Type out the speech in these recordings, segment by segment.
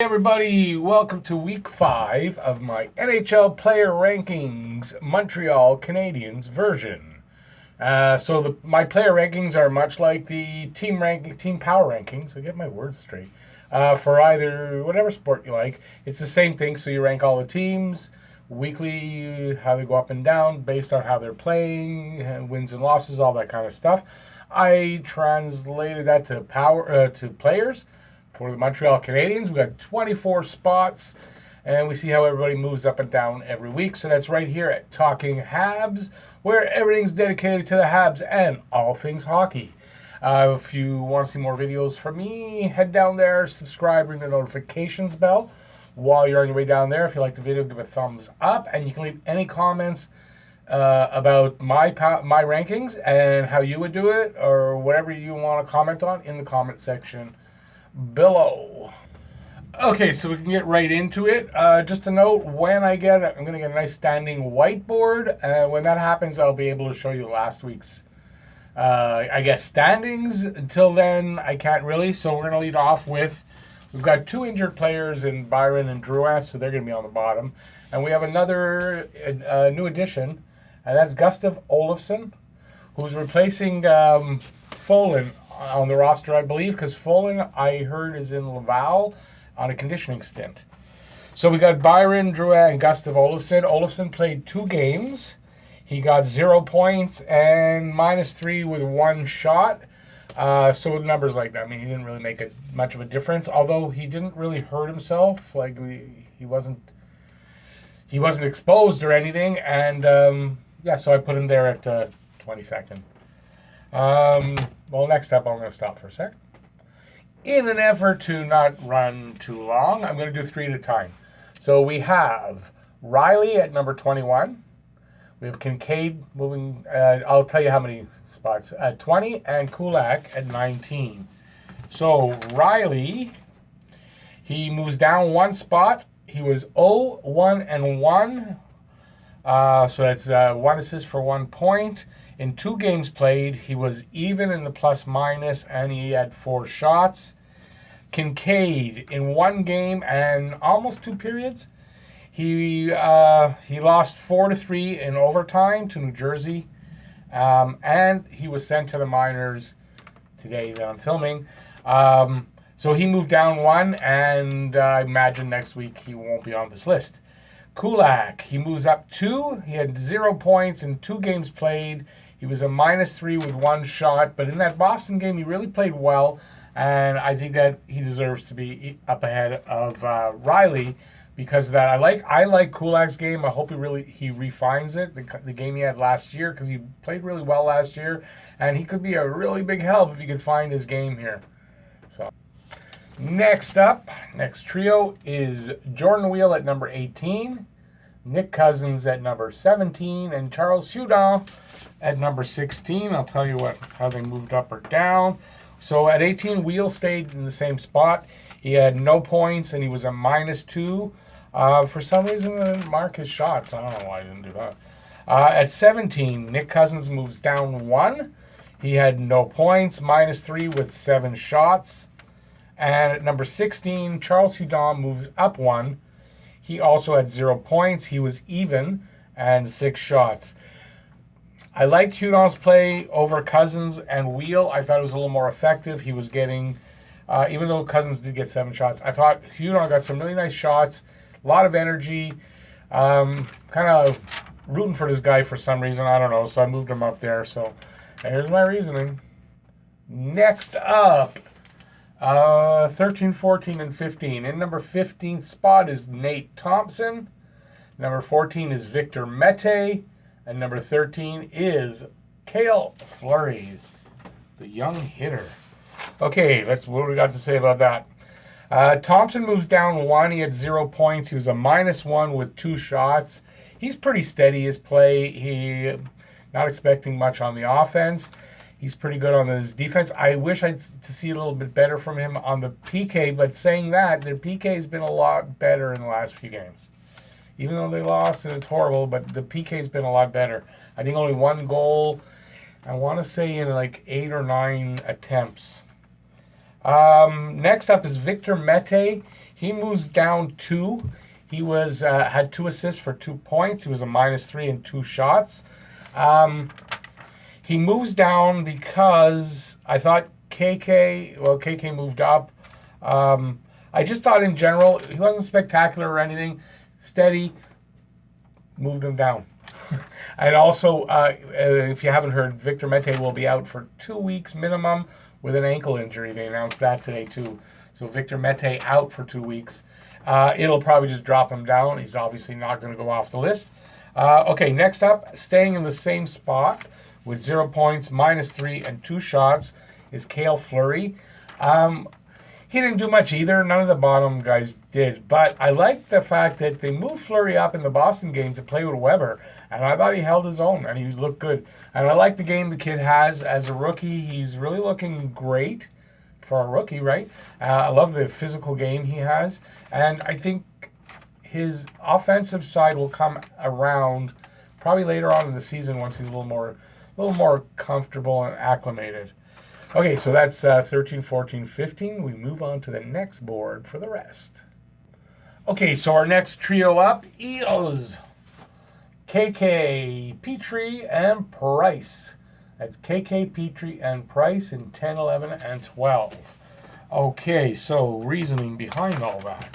Hey everybody, welcome to week 5 of my NHL player rankings Montreal Canadiens version. My player rankings are much like the team power rankings. I get my words straight. For either whatever sport you like, it's the same thing. So you rank all the teams weekly, how they go up and down based on how they're playing, wins and losses, all that kind of stuff. I translated that to players. For the Montreal Canadiens, we got 24 spots, and we see how everybody moves up and down every week. So that's right here at Talking Habs, where everything's dedicated to the Habs and all things hockey. If you want to see more videos from me, head down there, subscribe, ring the notifications bell. While you're on your way down there, if you like the video, give a thumbs up, and you can leave any comments about my rankings and how you would do it, or whatever you want to comment on in the comment section below. Okay, so we can get right into it. Just a note, when I'm going to get a nice standing whiteboard. When that happens, I'll be able to show you last week's, standings. Until then, I can't really. So we're going to lead off with, we've got 2 injured players in Byron and Drouin, so they're going to be on the bottom. And we have another new addition, and that's Gustav Olofsson, who's replacing Folin on the roster, I believe, because Folin, I heard, is in Laval on a conditioning stint. So we got Byron, Drouin, and Gustav Olofsson. Olofsson played 2 games. He got 0 points and -3 with 1 shot. So with numbers like that, I mean, he didn't really make much of a difference. Although he didn't really hurt himself, like he wasn't exposed or anything. And so I put him there at 22nd. Next up, I'm going to stop for a sec. In an effort to not run too long, I'm going to do 3 at a time. So we have Riley at number 21. We have Kincaid moving, I'll tell you how many spots, at 20, and Kulak at 19. So Riley, he moves down 1 spot. He was 0-1-1. So that's 1 assist for 1 point. In 2 games played, he was even in the plus-minus, and he had 4 shots. Kincaid, in 1 game and almost 2 periods, he lost 4-3 in overtime to New Jersey, and he was sent to the minors today that I'm filming. So he moved down 1, and I imagine next week he won't be on this list. Kulak, he moves up 2. He had 0 points in 2 games played. He was a -3 with 1 shot. But in that Boston game, he really played well. And I think that he deserves to be up ahead of Riley because of that. I like Kulak's game. I hope he refines it, the game he had last year, because he played really well last year. And he could be a really big help if he could find his game here. So next trio is Jordan Wheel at number 18, Nick Cousins at number 17, and Charles Hudon at number 16. I'll tell you how they moved up or down. So at 18, Wheel stayed in the same spot. He had no points, and he was a -2. For some reason, I didn't mark his shots. I don't know why I didn't do that. At 17, Nick Cousins moves down 1. He had no points, -3 with 7 shots. And at number 16, Charles Hudon moves up 1. He also had 0 points. He was even and 6 shots. I liked Hudon's play over Cousins and Wheel. I thought it was a little more effective. He was getting, even though Cousins did get 7 shots, I thought Hudon got some really nice shots, a lot of energy. Kind of rooting for this guy for some reason. I don't know. So I moved him up there. So here's my reasoning. Next up, 13, 14, and 15. In number 15 spot is Nate Thompson. Number 14 is Victor Mete. And number 13 is Cale Fleury, the young hitter. Okay, that's what we got to say about that. Thompson moves down 1. He had 0 points. He was a -1 with 2 shots. He's pretty steady, his play. He not expecting much on the offense. He's pretty good on his defense. I wish to see a little bit better from him on the PK, but saying that, their PK has been a lot better in the last few games. Even though they lost and it's horrible, but the PK's been a lot better. I think only 1 goal, I want to say, in like 8 or 9 attempts. Next up is Victor Mete. He moves down 2. He was had 2 assists for 2 points. He was a -3 and 2 shots. He moves down because I thought KK moved up. I just thought in general, he wasn't spectacular or anything. Steady, moved him down. And also, if you haven't heard, Victor Mete will be out for 2 weeks minimum with an ankle injury. They announced that today too. So Victor Mete out for 2 weeks. It'll probably just drop him down. He's obviously not going to go off the list. Okay, next up, staying in the same spot with 0 points, -3 and 2 shots is Cale Fleury. He didn't do much either. None of the bottom guys did. But I like the fact that they moved Fleury up in the Boston game to play with Weber. And I thought he held his own and he looked good. And I like the game the kid has as a rookie. He's really looking great for a rookie, right? I love the physical game he has. And I think his offensive side will come around probably later on in the season once he's a little more comfortable and acclimated. Okay, so that's 13, 14, 15. We move on to the next board for the rest. Okay, so our next trio up is KK, Petrie, and Price. That's KK, Petrie, and Price in 10, 11, and 12. Okay, so reasoning behind all that.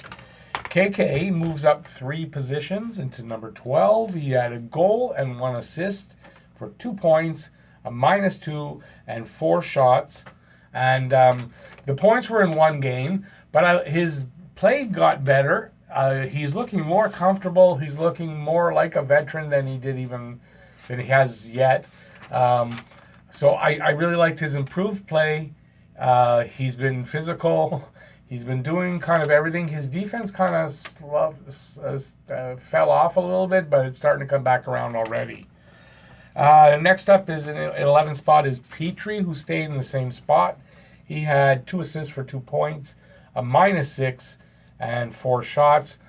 KK moves up 3 positions into number 12. He had a goal and 1 assist for 2 points, a -2 and 4 shots. And the points were in 1 game, but his play got better. He's looking more comfortable. He's looking more like a veteran than he has yet. So I really liked his improved play. He's been physical. He's been doing kind of everything. His defense kind of fell off a little bit, but it's starting to come back around already. Next up is in 11th spot is Petrie, who stayed in the same spot. He had 2 assists for 2 points, a -6 and 4 shots.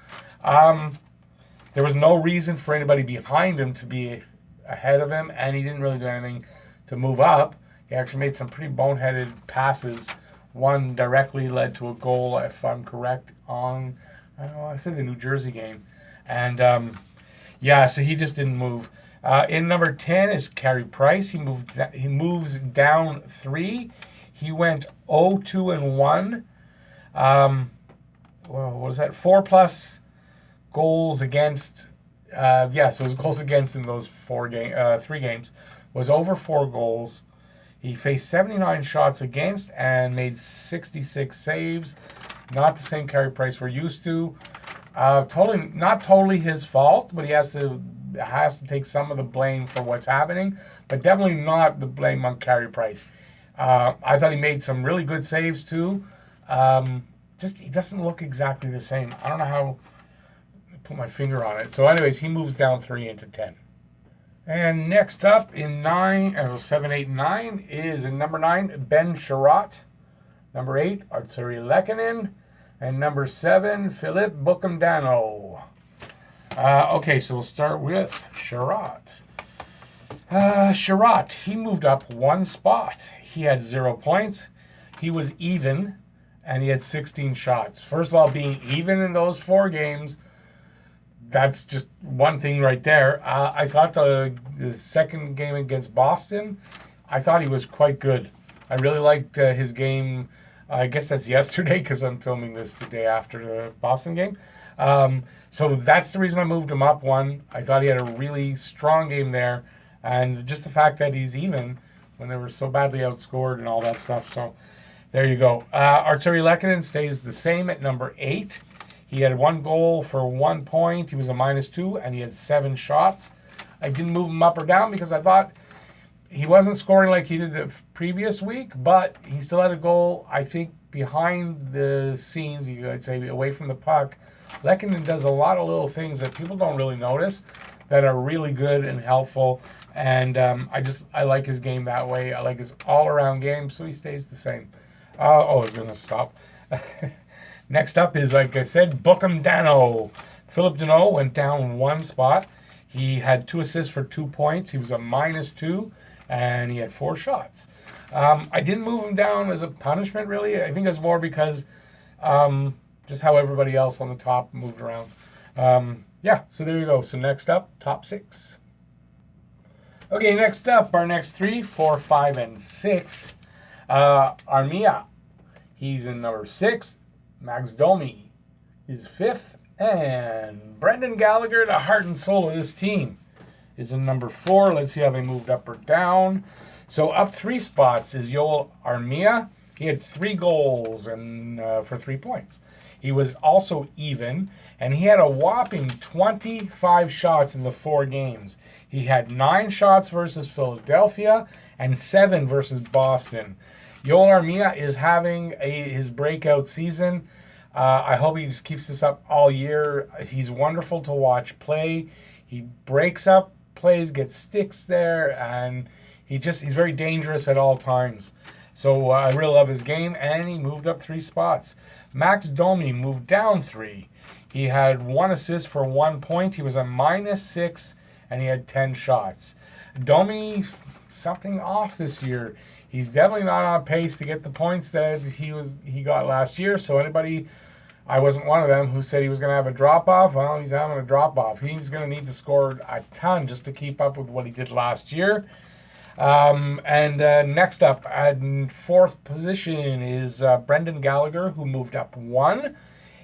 There was no reason for anybody behind him to be ahead of him, and he didn't really do anything to move up. He actually made some pretty boneheaded passes. One directly led to a goal, if I'm correct, on, I said the New Jersey game. And, so he just didn't move. In number 10 is Carey Price. He moves down 3. He went 0-2 and 1. What was that? 4+ goals against. So his goals against in those 3 games was over 4 goals. He faced 79 shots against and made 66 saves. Not the same Carey Price we're used to. Not totally his fault, but he has to take some of the blame for what's happening, but definitely not the blame on Carey Price. I thought he made some really good saves too. He doesn't look exactly the same. I don't know how to put my finger on it. So anyways, he moves down 3 into 10. And next up in 7, 8, 9 is in number 9, Ben Sherratt. Number 8, Artturi Lehkonen. And number 7, Philippe Bucamdano. Okay, so we'll start with Sherratt. Sherratt, he moved up 1 spot. He had 0 points. He was even, and he had 16 shots. First of all, being even in those 4 games, that's just one thing right there. I thought the second game against Boston, I thought he was quite good. I really liked his game. I guess that's yesterday because I'm filming this the day after the Boston game. So that's the reason I moved him up 1. I thought he had a really strong game there. And just the fact that he's even when they were so badly outscored and all that stuff. So there you go. Artturi Lehkonen stays the same at number 8. He had 1 goal for 1 point. He was a -2, and he had 7 shots. I didn't move him up or down because I thought he wasn't scoring like he did the previous week, but he still had a goal, I think, behind the scenes, you could say, away from the puck. Lehkonen does a lot of little things that people don't really notice that are really good and helpful, and I like his game that way. I like his all-around game, so he stays the same. It's going to stop. Next up is, like I said, Bucamdano. Philippe Danault went down 1 spot. He had 2 assists for 2 points. He was a -2, and he had 4 shots. I didn't move him down as a punishment, really. I think it was more because just how everybody else on the top moved around. Yeah, so there you go. So next up, top 6. Okay, next up, our next 3, 4, 5, and 6. Armia, he's in number 6. Max Domi is 5th. And Brendan Gallagher, the heart and soul of this team, is in number 4. Let's see how they moved up or down. So up 3 spots is Yoel Armia. He had 3 goals and for 3 points. He was also even, and he had a whopping 25 shots in the 4 games. He had 9 shots versus Philadelphia and 7 versus Boston. Yoel Armia is having his breakout season. I hope he just keeps this up all year. He's wonderful to watch play. He breaks up plays, gets sticks there, and he's very dangerous at all times. So I really love his game, and he moved up 3 spots. Max Domi moved down 3. He had 1 assist for 1 point. He was a -6, and he had 10 shots. Domi, something off this year. He's definitely not on pace to get the points that he got last year. So I wasn't one of them who said he was going to have a drop-off. Well, he's having a drop-off. He's going to need to score a ton just to keep up with what he did last year. Next up, at 4th position, is Brendan Gallagher, who moved up 1.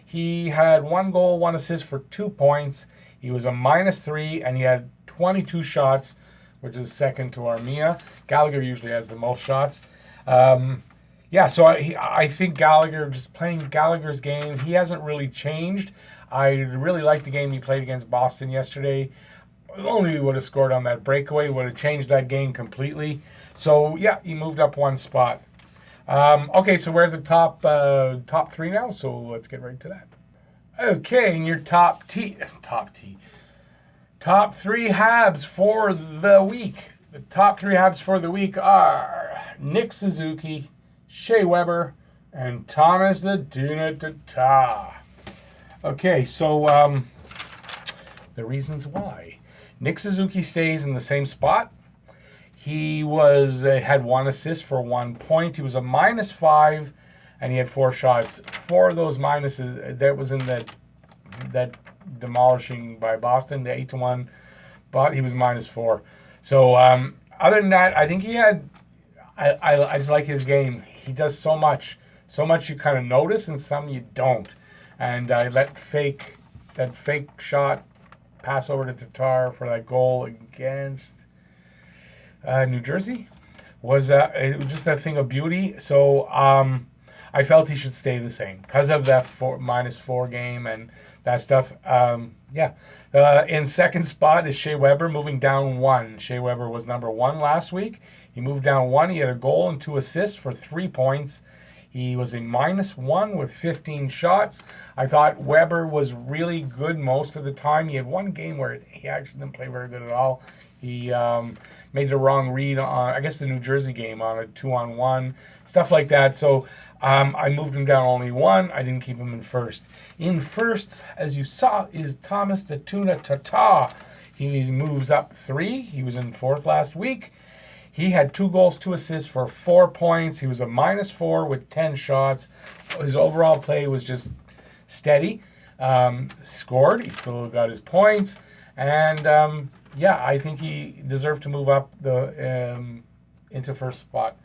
He had 1 goal, 1 assist for 2 points. He was a -3, and he had 22 shots, which is second to Armia. Gallagher usually has the most shots. So I think Gallagher, just playing Gallagher's game, he hasn't really changed. I really liked the game he played against Boston yesterday. Only would have scored on that breakaway, would have changed that game completely. So, yeah, he moved up 1 spot. Okay, so we're at the top 3 now, so let's get right to that. Okay, and your top 3 Habs for the week. The top 3 Habs for the week are Nick Suzuki, Shea Weber, and Thomas the Tuna Tata. Okay, so the reasons why. Nick Suzuki stays in the same spot. He had 1 assist for 1 point. He was a -5, and he had 4 shots. 4 of those minuses, that was in that demolishing by Boston, the 8-1, but he was -4. So other than that, I think he had. I just like his game. He does so much you kind of notice, and some you don't. And that fake shot pass over to Tatar for that goal against New Jersey was it was just a thing of beauty. So I felt he should stay the same because of that -4 game and that stuff. In second spot is Shea Weber, moving down 1. Shea Weber was number 1 last week. He moved down 1. He had a goal and 2 assists for 3 points. He was a -1 with 15 shots. I thought Weber was really good most of the time. He had 1 game where he actually didn't play very good at all. He made the wrong read on, I guess, the New Jersey game on a 2-on-1, stuff like that. So I moved him down only 1. I didn't keep him in first. In first, as you saw, is Thomas the Tuna Tata. He moves up 3. He was in 4th last week. He had 2 goals, 2 assists for 4 points. He was a -4 with 10 shots. His overall play was just steady. Scored. He still got his points. And, I think he deserved to move up into first spot.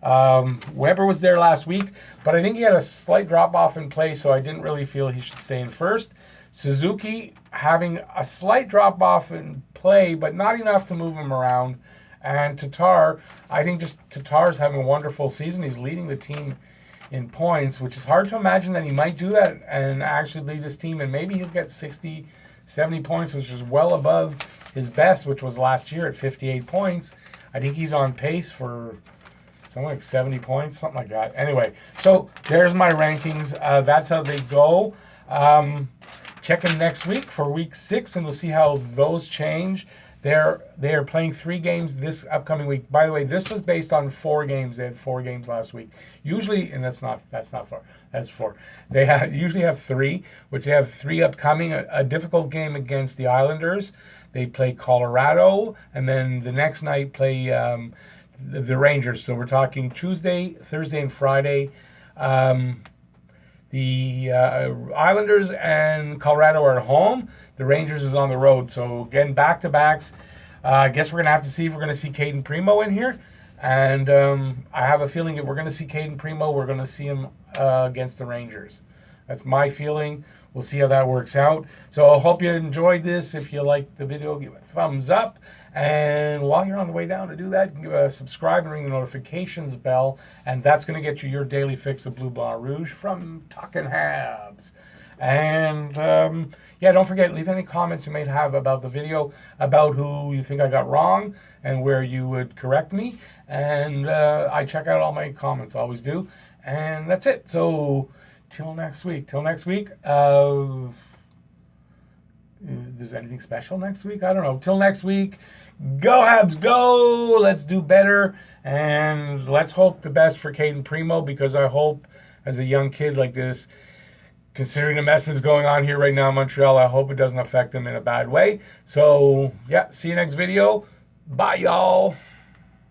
Weber was there last week, but I think he had a slight drop-off in play, so I didn't really feel he should stay in first. Suzuki having a slight drop-off in play, but not enough to move him around. And Tatar, I think just Tatar's having a wonderful season. He's leading the team in points, which is hard to imagine that he might do that and actually lead this team. And maybe he'll get 60, 70 points, which is well above his best, which was last year at 58 points. I think he's on pace for something like 70 points, something like that. Anyway, so there's my rankings. That's how they go. Check in next week for week 6, and we'll see how those change. They are playing 3 games this upcoming week. By the way, this was based on 4 games. They had 4 games last week. Usually, and that's not 4. That's 4. They usually have 3, which they have 3 upcoming. A difficult game against the Islanders. They play Colorado, and then the next night play the Rangers. So we're talking Tuesday, Thursday, and Friday. The Islanders and Colorado are at home. The Rangers is on the road. So again, back-to-backs. I guess we're going to have to see if we're going to see Caden Primo in here. And I have a feeling if we're going to see Caden Primo, we're going to see him against the Rangers. That's my feeling. We'll see how that works out. So I hope you enjoyed this. If you liked the video, give it a thumbs up. And while you're on the way down to do that, you can give a subscribe and ring the notifications bell. And that's going to get you your daily fix of Blue Blanc Rouge from Talking Habs. And yeah, don't forget, leave any comments you may have about the video, about who you think I got wrong and where you would correct me. And I check out all my comments, always do. And that's it. So till next week. Is anything special next week? I don't know. Till next week, go Habs, go! Let's do better, and let's hope the best for Caden Primo, because I hope, as a young kid like this, considering the mess that's going on here right now in Montreal, I hope it doesn't affect him in a bad way. So, yeah, see you next video. Bye, y'all.